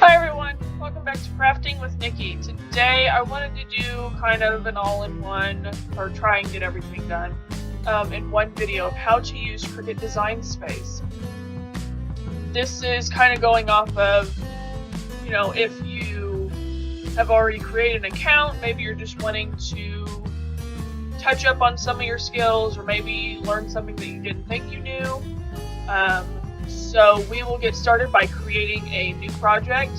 Hi everyone, welcome back to Crafting with Nikki. Today I wanted to do kind of an all-in-one, or try and get everything done, in one video of how to use Cricut Design Space. This is kind of going off of, if you have already created an account, maybe you're just wanting to touch up on some of your skills, or maybe learn something that you didn't think you knew. So we will get started by creating a new project,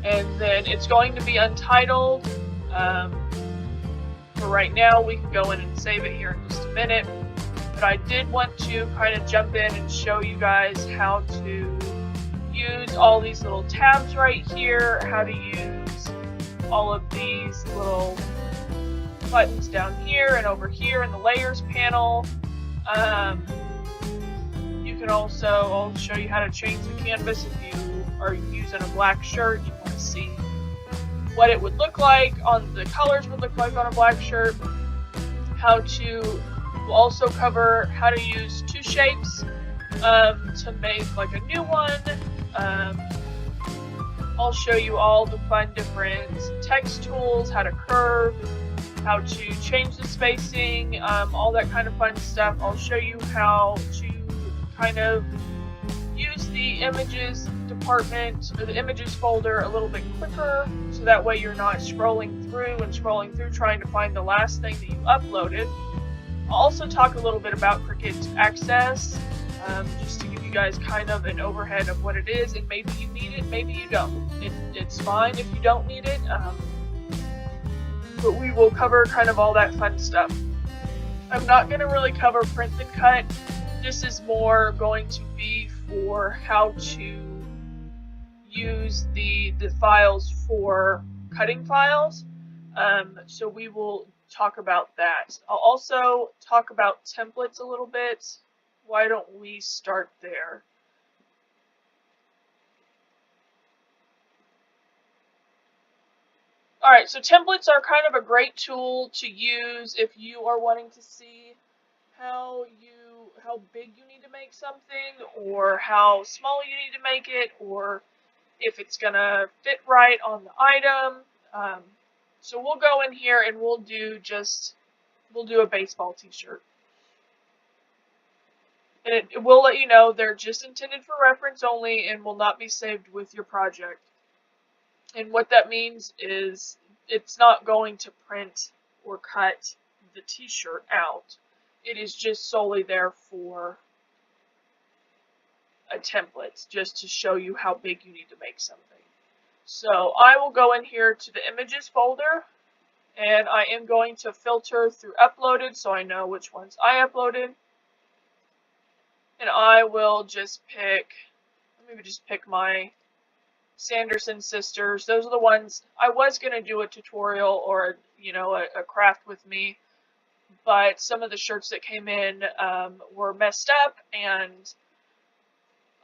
and then it's going to be untitled. For right now, we can go in and save it here in just a minute, but I did want to kind of jump in and show you guys how to use all these little tabs right here, how to use all of these little buttons down here and over here in the layers panel. You can also, I'll show you how to change the canvas if you are using a black shirt. You want to see what it would look like on the colors would look like on a black shirt. We'll also cover how to use two shapes to make like a new one. I'll show you all the fun different text tools, how to curve, how to change the spacing, all that kind of fun stuff. I'll show you how to kind of use the images department, or the images folder, a little bit quicker, so that way you're not scrolling through trying to find the last thing that you uploaded. I'll also talk a little bit about Cricut Access, just to give you guys kind of an overhead of what it is, and maybe you need it, maybe you don't. It's fine if you don't need it. But we will cover kind of all that fun stuff. I'm not going to really cover print and cut. This is more going to be for how to use the files for cutting files. So we will talk about that. I'll also talk about templates a little bit. Why don't we start there? Alright, so templates are kind of a great tool to use if you are wanting to see how big you need to make something, or how small you need to make it, or if it's gonna fit right on the item. So we'll go in here and we'll do a baseball t-shirt. And it will let you know they're just intended for reference only and will not be saved with your project. And what that means is it's not going to print or cut the t-shirt out. It is just solely there for a template, just to show you how big you need to make something. So I will go in here to the images folder, and I am going to filter through uploaded so I know which ones I uploaded. And I will just maybe just pick my Sanderson sisters. Those are the ones. I was going to do a tutorial or a craft with me, but some of the shirts that came in were messed up, and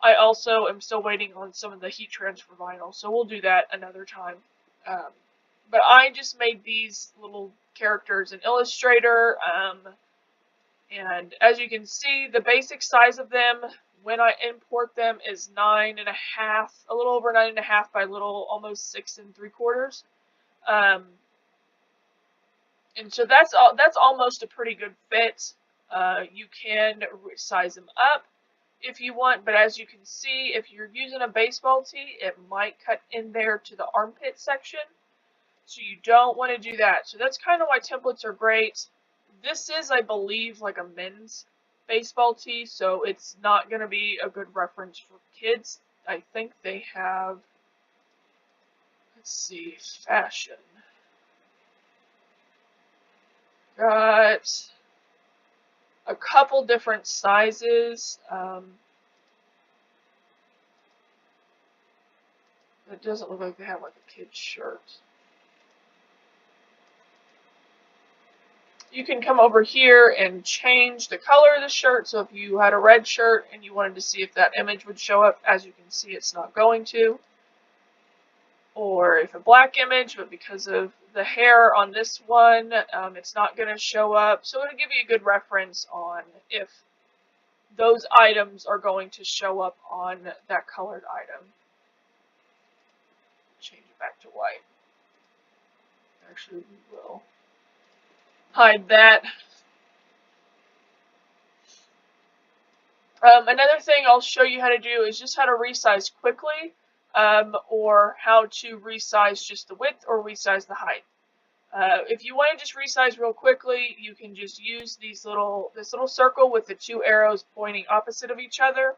I also am still waiting on some of the heat transfer vinyl, so we'll do that another time. But I just made these little characters in Illustrator, and as you can see, the basic size of them when I import them is 9.5, a little over 9.5 by almost 6 3/4. And so that's almost a pretty good fit. You can size them up if you want, but as you can see, if you're using a baseball tee, it might cut in there to the armpit section. So you don't want to do that. So that's kind of why templates are great. This is, I believe, like a men's baseball tee, so it's not going to be a good reference for kids. I think they have, let's see, fashion. Got a couple different sizes. It doesn't look like they have like a kid's shirt. You can come over here and change the color of the shirt. So if you had a red shirt and you wanted to see if that image would show up, as you can see, it's not going to. Or if a black image, but because of the hair on this one, it's not going to show up. So it'll give you a good reference on if those items are going to show up on that colored item. Change it back to white. Actually, we will hide that. Another thing I'll show you how to do is just how to resize quickly, or how to resize just the width or resize the height. If you want to just resize real quickly, you can just use this little circle with the two arrows pointing opposite of each other.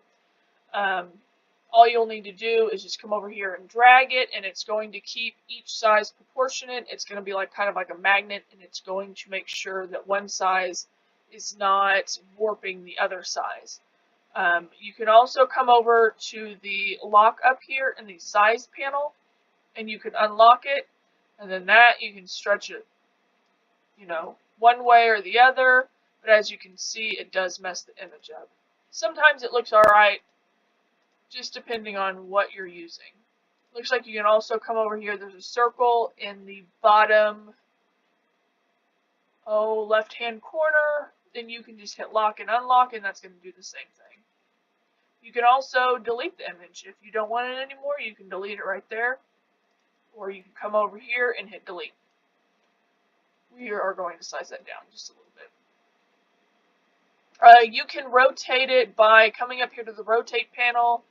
All you'll need to do is just come over here and drag it, and it's going to keep each size proportionate. It's going to be kind of like a magnet, and it's going to make sure that one size is not warping the other size. You can also come over to the lock up here in the size panel, and you can unlock it, and then you can stretch it, one way or the other, but as you can see, it does mess the image up. Sometimes it looks alright, just depending on what you're using. Looks like you can also come over here. There's a circle in the bottom, left-hand corner. Then you can just hit lock and unlock, and that's going to do the same thing. You can also delete the image. If you don't want it anymore, you can delete it right there. Or you can come over here and hit delete. We are going to size that down just a little bit. You can rotate it by coming up here to the rotate panel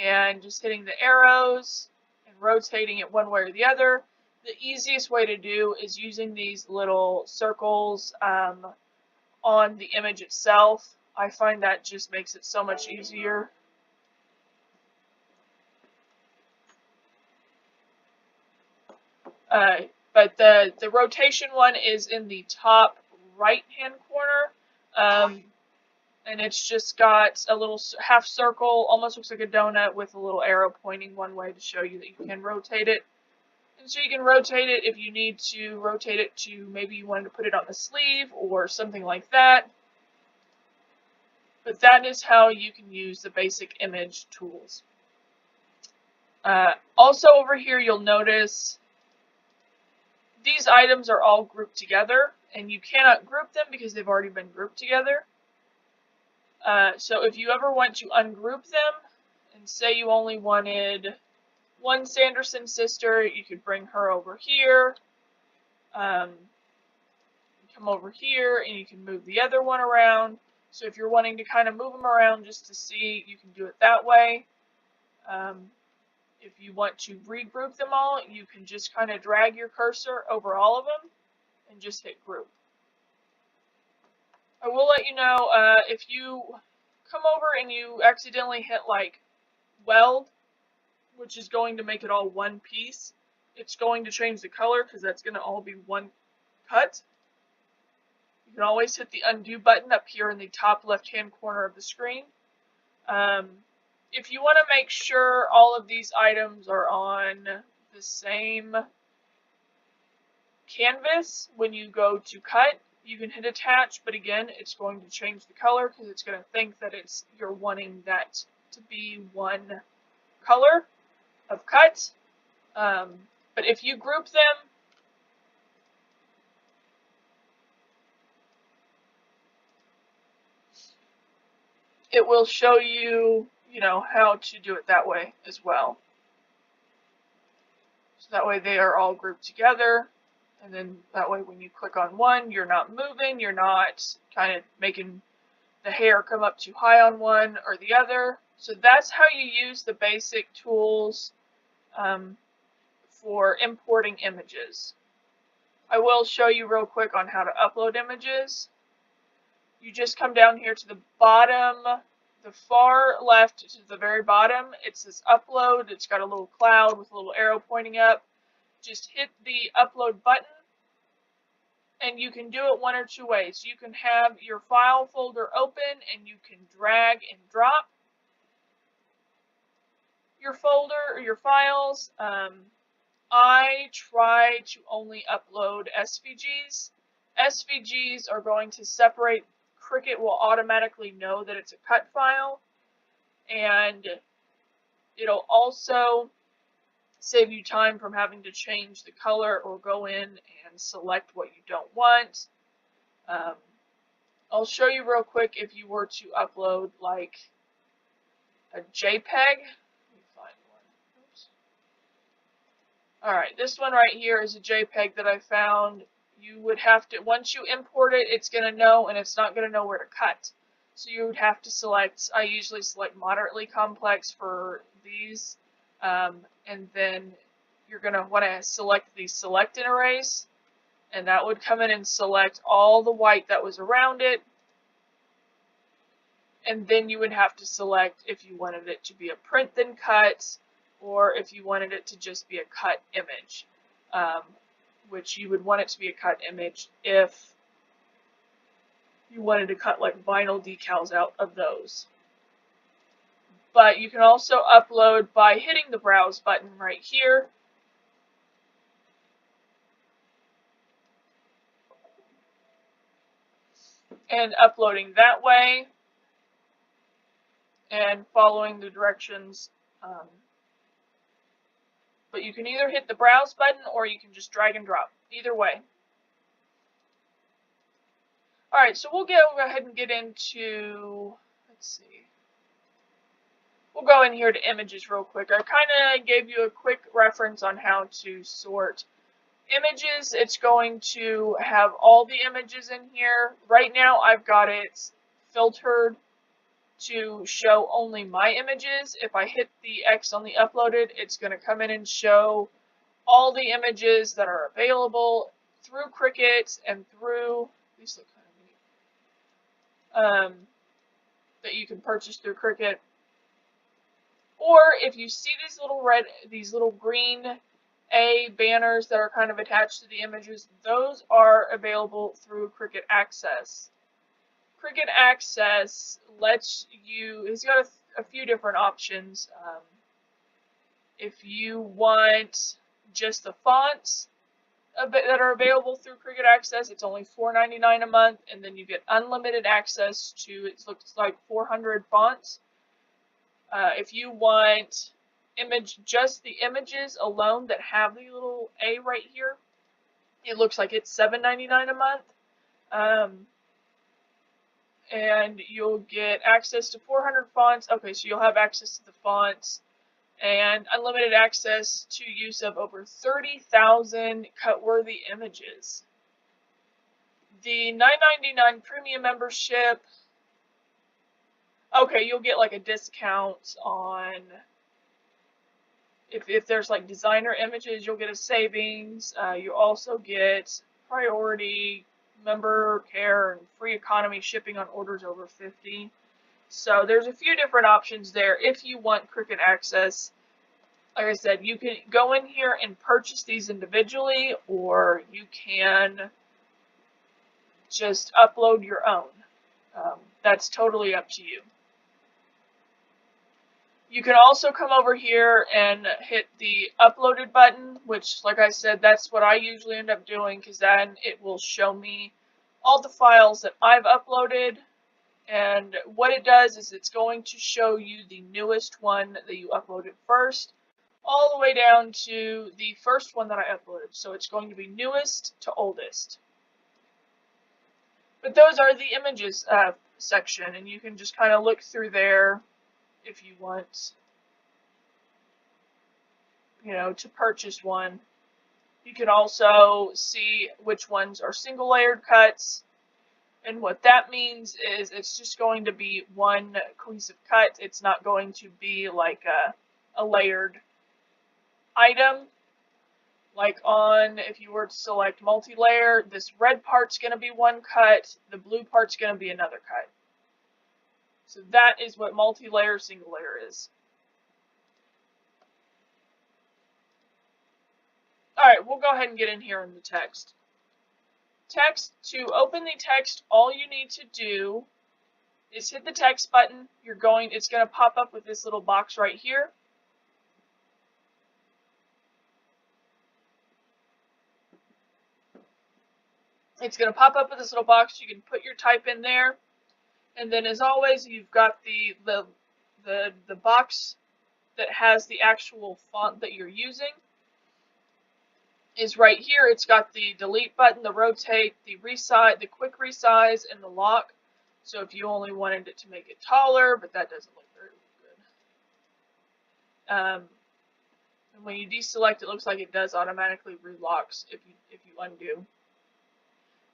and just hitting the arrows and rotating it one way or the other. The easiest way to do is using these little circles on the image itself. I find that just makes it so much easier. But the rotation one is in the top right-hand corner, and it's just got a little half circle, almost looks like a donut with a little arrow pointing one way to show you that you can rotate it. And so you can rotate it if you need to rotate it to, maybe you wanted to put it on the sleeve or something like that. But that is how you can use the basic image tools. Also over here you'll notice these items are all grouped together, and you cannot group them because they've already been grouped together. So if you ever want to ungroup them, and say you only wanted one Sanderson sister, you could bring her over here. Come over here, and you can move the other one around. So if you're wanting to kind of move them around just to see, you can do it that way. If you want to regroup them all, you can just kind of drag your cursor over all of them and just hit group. I will let you know, if you come over and you accidentally hit weld, which is going to make it all one piece, it's going to change the color because that's going to all be one cut. You can always hit the undo button up here in the top left-hand corner of the screen. If you want to make sure all of these items are on the same canvas when you go to cut, you can hit attach, but again, it's going to change the color because it's going to think that you're wanting that to be one color of cut. But if you group them, it will show you, how to do it that way as well. So that way they are all grouped together, and then that way when you click on one, you're not moving, you're not kind of making the hair come up too high on one or the other. So that's how you use the basic tools for importing images. I will show you real quick on how to upload images. You just come down here to the bottom, the far left to the very bottom. It says upload. It's got a little cloud with a little arrow pointing up. Just hit the upload button, and you can do it one or two ways. You can have your file folder open and you can drag and drop your folder or your files. I try to only upload SVGs. SVGs are going to separate. Cricut will automatically know that it's a cut file, and it'll also save you time from having to change the color or go in and select what you don't want. A I'll show you real quick if you were to upload like a JPEG. Let me find one. Oops. Alright, this one right here is a JPEG that I found. You would have to, once you import it, it's going to know, and it's not going to know where to cut. So you would have to select, I usually select moderately complex for these, and then you're going to want to select the select and erase, and that would come in and select all the white that was around it, and then you would have to select if you wanted it to be a print then cut, or if you wanted it to just be a cut image, which you would want it to be a cut image if you wanted to cut like vinyl decals out of those. But you can also upload by hitting the browse button right here. And uploading that way and following the directions. But you can either hit the browse button or you can just drag and drop. Either way. Alright, so we'll go ahead and get into, let's see. We'll go in here to images real quick. I kind of gave you a quick reference on how to sort images. It's going to have all the images in here. Right now I've got it filtered to show only my images. If I hit the X on the uploaded, it's going to come in and show all the images that are available through Cricut and through, these look kind of neat, that you can purchase through Cricut. Or if you see these little green A banners that are kind of attached to the images, those are available through Cricut Access. Cricut Access lets you, it's got a few different options. If you want just the fonts that are available through Cricut Access, it's only $4.99 a month, and then you get unlimited access to, it looks like 400 fonts. If you want just the images alone that have the little A right here, it looks like it's $7.99 a month. And you'll get access to 400 fonts. Okay, so you'll have access to the fonts and unlimited access to use of over 30,000 cut-worthy images. The $9.99 premium membership, okay, you'll get like a discount on, if there's like designer images, you'll get a savings. You also get priority member care and free economy shipping on orders over 50. So there's a few different options there if you want Cricut Access. Like I said, you can go in here and purchase these individually, or you can just upload your own. That's totally up to you. You can also come over here and hit the uploaded button, which, like I said, that's what I usually end up doing, because then it will show me all the files that I've uploaded. And what it does is it's going to show you the newest one that you uploaded first, all the way down to the first one that I uploaded. So it's going to be newest to oldest. But those are the images section, and you can just kind of look through there if you want, to purchase one. You can also see which ones are single layered cuts, and what that means is it's just going to be one cohesive cut. It's not going to be like a layered item. Like if you were to select multi-layer, this red part's going to be one cut, the blue part's going to be another cut. So that is what multi-layer, single layer is. Alright, we'll go ahead and get in here in the text. To open the text, all you need to do is hit the text button. It's going to pop up with this little box right here. It's going to pop up with this little box. You can put your type in there. And then, as always, you've got the box that has the actual font that you're using is right here. It's got the delete button, the rotate, the resize, the quick resize, and the lock. So if you only wanted it to make it taller, but that doesn't look very good. And when you deselect, it looks like it does automatically relocks if you undo.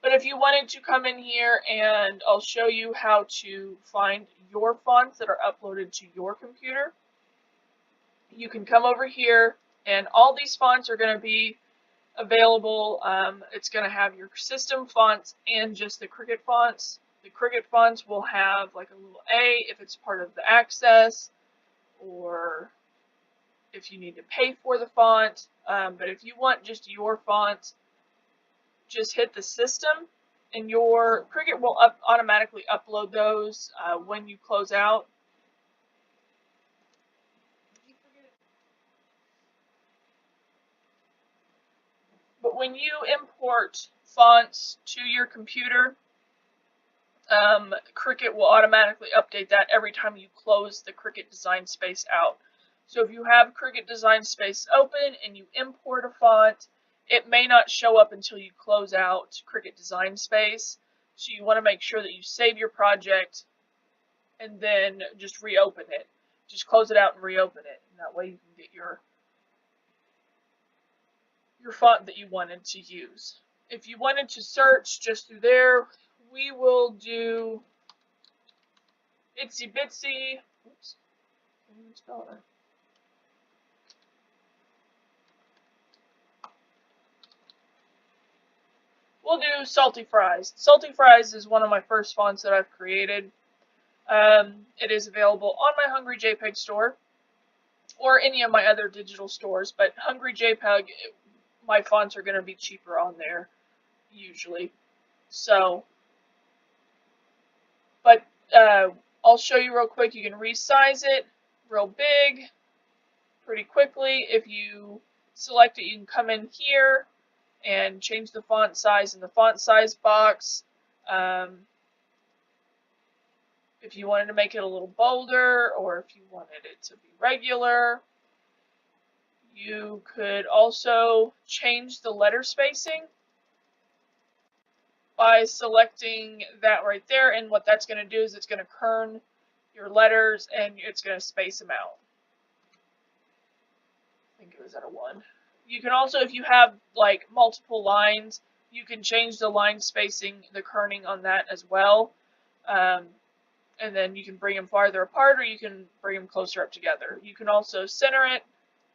But if you wanted to come in here, and I'll show you how to find your fonts that are uploaded to your computer. You can come over here, and all these fonts are going to be available. It's going to have your system fonts and just the Cricut fonts. The Cricut fonts will have like a little A if it's part of the access, or if you need to pay for the font. But if you want just your font, just hit the system, and your Cricut will automatically upload those when you close out. But when you import fonts to your computer, Cricut will automatically update that every time you close the Cricut Design Space out. So if you have Cricut Design Space open and you import a font, it may not show up until you close out Cricut Design Space. So you want to make sure that you save your project and then just reopen it. Just close it out and reopen it. And that way you can get your font that you wanted to use. If you wanted to search just through there, we will do Itsy Bitsy. Oops. I didn't spell it. We'll do Salty Fries. Salty Fries is one of my first fonts that I've created. It is available on my Hungry JPEG store or any of my other digital stores, but Hungry JPEG, my fonts are going to be cheaper on there usually. So, but I'll show you real quick. You can resize it real big pretty quickly. If you select it, you can come in here and change the font size in the font size box. If you wanted to make it a little bolder, or if you wanted it to be regular, you could also change the letter spacing by selecting that right there. And what that's going to do is it's going to kern your letters and it's going to space them out. I think it was at a 1. You can also, if you have like multiple lines, you can change the line spacing, the kerning on that as well. And then you can bring them farther apart, or you can bring them closer up together. You can also center it.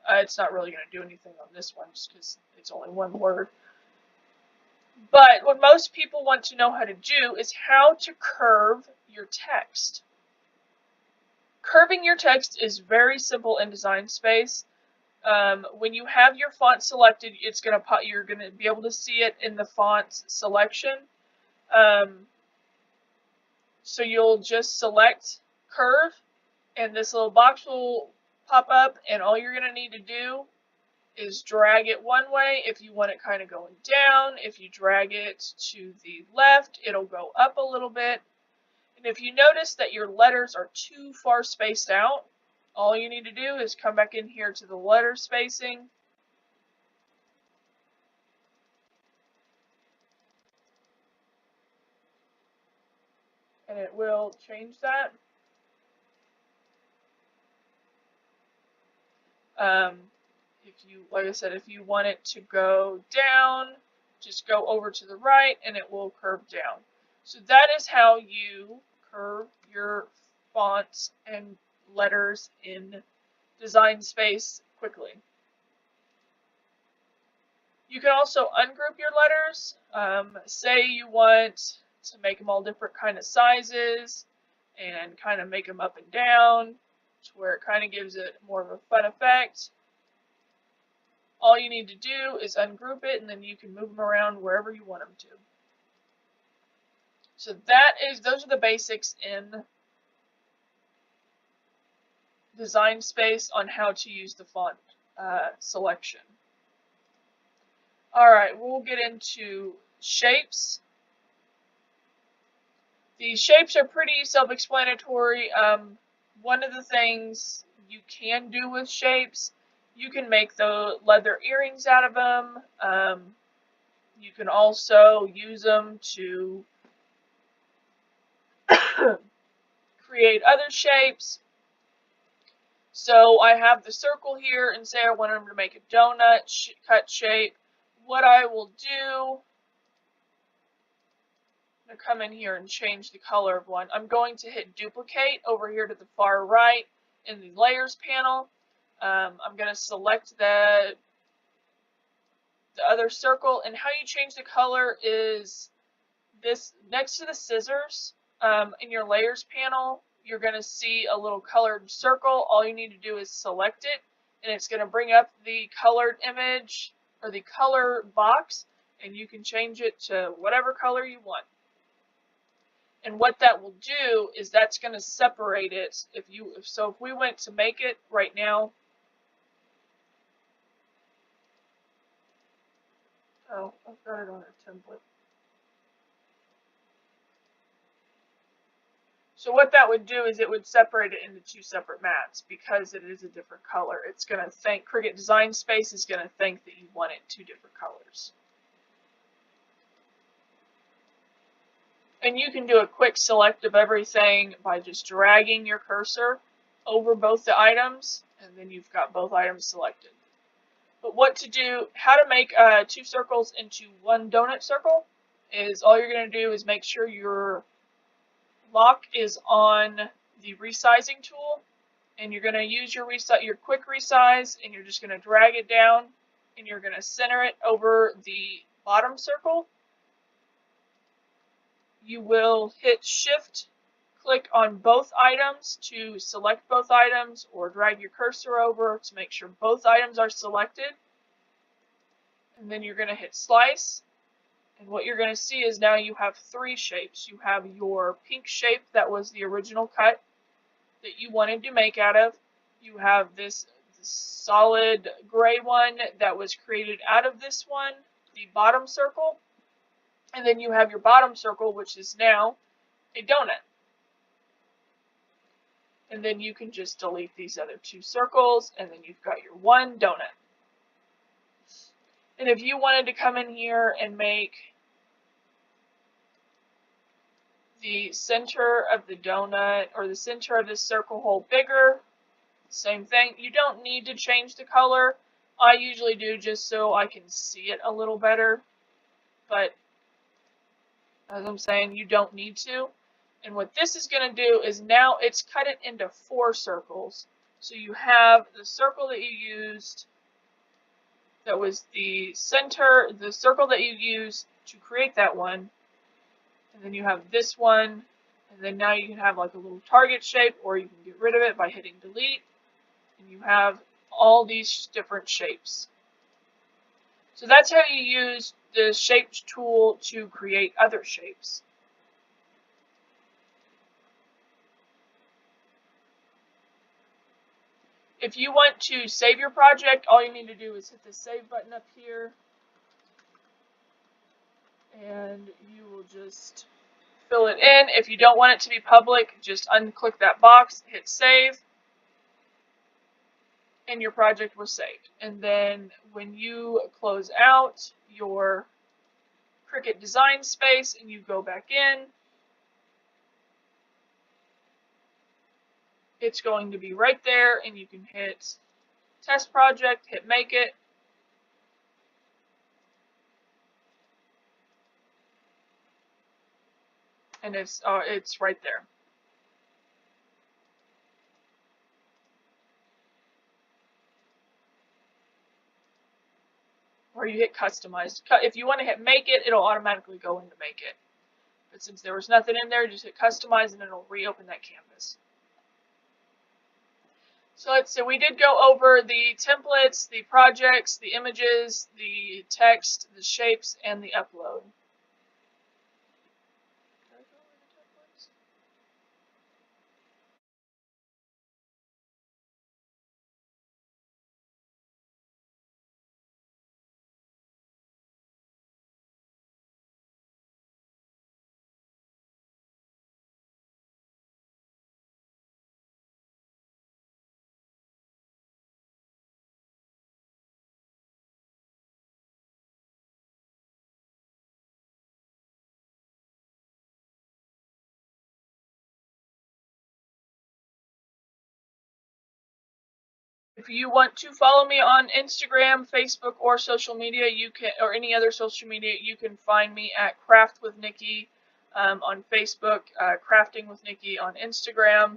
It's not really going to do anything on this one just because it's only one word. But what most people want to know how to do is how to curve your text. Curving your text is very simple in Design Space. When you have your font selected, you're going to be able to see it in the font selection. So you'll just select curve, and this little box will pop up, and all you're going to need to do is drag it one way if you want it kind of going down. If you drag it to the left, it'll go up a little bit. And if you notice that your letters are too far spaced out, all you need to do is come back in here to the letter spacing. And it will change that. Like I said, if you want it to go down, just go over to the right and it will curve down. So that is how you curve your fonts and letters in Design Space quickly. You can also ungroup your letters. Say you want to make them all different kind of sizes and kind of make them up and down to where it kind of gives it more of a fun effect. All you need to do is ungroup it, and then you can move them around wherever you want them to. So those are the basics in Design Space on how to use the font selection. Alright, we'll get into shapes. The shapes are pretty self-explanatory. One of the things you can do with shapes, you can make the leather earrings out of them. You can also use them to create other shapes. So I have the circle here, and say I want them to make a donut cut shape. What I will do, I'm going to come in here and change the color of one. I'm going to hit duplicate over here to the far right in the layers panel. I'm going to select the other circle, and how you change the color is this next to the scissors in your layers panel. You're going to see a little colored circle. All you need to do is select it, and it's going to bring up the colored image or the color box, and you can change it to whatever color you want. And what that will do is that's going to separate it. If we went to make it right now, oh, I've got it on a template. So what that would do is it would separate it into two separate mats because it is a different color. It's going to think, Cricut Design Space is going to think that you want it two different colors. And you can do a quick select of everything by just dragging your cursor over both the items, and then you've got both items selected. But what to do, how to make two circles into one donut circle is all you're going to do is make sure your lock is on the resizing tool, and you're going to use your quick resize, and you're just going to drag it down, and you're going to center it over the bottom circle. You will hit shift click on both items to select both items, or drag your cursor over to make sure both items are selected, and then you're going to hit slice. And what you're going to see is now you have three shapes. You have your pink shape that was the original cut that you wanted to make out of. You have this solid gray one that was created out of this one, the bottom circle. And then you have your bottom circle, which is now a donut. And then you can just delete these other two circles, and then you've got your one donut. And if you wanted to come in here and make the center of the donut or the center of this circle hole bigger, same thing. You don't need to change the color. I usually do just so I can see it a little better. But as I'm saying, you don't need to. And what this is going to do is now it's cut it into 4 circles. So you have the circle that you used that was the center, the circle that you used to create that one, and then you have this one, and then now you can have like a little target shape, or you can get rid of it by hitting delete, and you have all these different shapes. So that's how you use the shapes tool to create other shapes. If you want to save your project, all you need to do is hit the save button up here, and you will just fill it in. If you don't want it to be public, just unclick that box, hit save, and your project was saved. And then when you close out your Cricut Design Space and you go back in, it's going to be right there, and you can hit test project, hit make it, and it's right there. Or you hit customize. If you want to hit make it, it'll automatically go into make it. But since there was nothing in there, just hit customize and it'll reopen that canvas. So let's see, we did go over the templates, the projects, the images, the text, the shapes, and the upload. If you want to follow me on Instagram, Facebook, or social media, you can, or any other social media, you can find me at Craft with Nikki on Facebook, Crafting with Nikki on Instagram.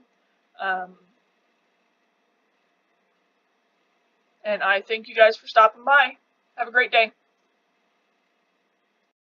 And I thank you guys for stopping by. Have a great day.